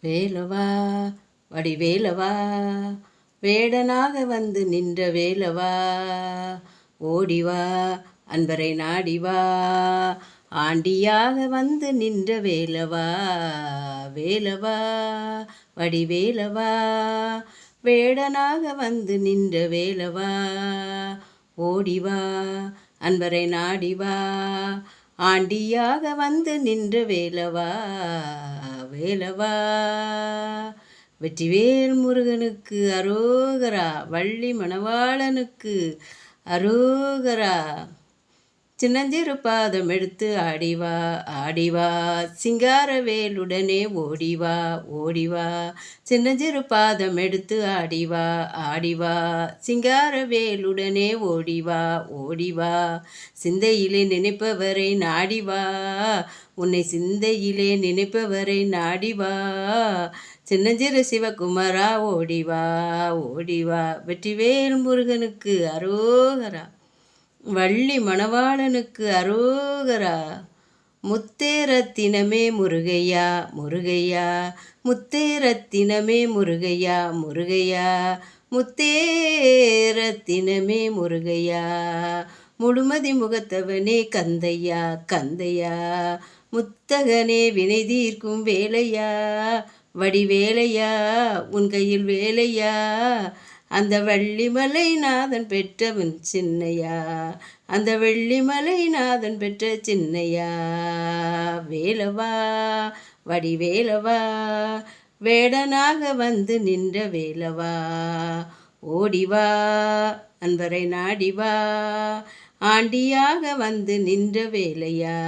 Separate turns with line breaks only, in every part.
வேலவா வடிவேலவா, வேடனாக வந்து நின்ற வேலவா, ஓடிவா அன்பரை நாடிவா, ஆண்டியாக வந்து நின்ற வேலவா. வேலவா வடிவேலவா, வேடனாக வந்து நின்ற வேலவா, ஓடிவா அன்பரை நாடிவா, ஆண்டியாக வந்து நின்ற வேலவா. வேலவா வெற்றிவேல் முருகனுக்கு அரோகரா, வள்ளி மணவாளனுக்கு அரோகரா. சின்னஞ்சிறு பாதம் எடுத்து ஆடிவா ஆடிவா, சிங்கார வேலுடனே ஓடிவா ஓடிவா. சின்னஞ்சிறு பாதம் எடுத்து ஆடிவா ஆடிவா, சிங்கார வேலுடனே ஓடிவா ஓடிவா. சிந்தையிலே நினைப்பவரை நாடிவா, உன்னை சிந்தையிலே நினைப்பவரை நாடிவா. சின்னஞ்சிறு சிவகுமாரா ஓடிவா ஓடிவா. வெற்றிவேல் முருகனுக்கு அரோகரா, வள்ளி மணவாளனுக்கு அரோகரா. முத்தேரத்தினமே முருகையா முருகையா, முத்தேரத்தினமே முருகையா முருகையா, முத்தேரத்தினமே முருகையா. முழுமதி முகத்தவனே கந்தையா கந்தையா, முத்தகனே வினை தீர்க்கும் வேலையா, வடிவேலையா உன் கையில் வேலையா. அந்த வள்ளிமலை நாதன் பெற்றவன் சின்னையா, அந்த வெள்ளிமலை நாதன் பெற்ற சின்னையா. வேலவா வடிவேலவா, வேடனாக வந்து நின்ற வேலவா, ஓடிவா அன்பரை நாடிவா, ஆண்டியாக வந்து நின்ற வேலையா.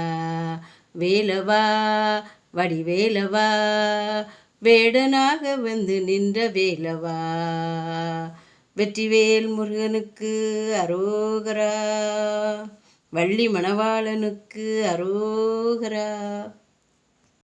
வேலவா வடிவேலவா, வேடனாக வந்து நின்ற வேலவா. வெற்றிவேல் முருகனுக்கு அரோகரா, வள்ளி மணவாளனுக்கு அரோகரா.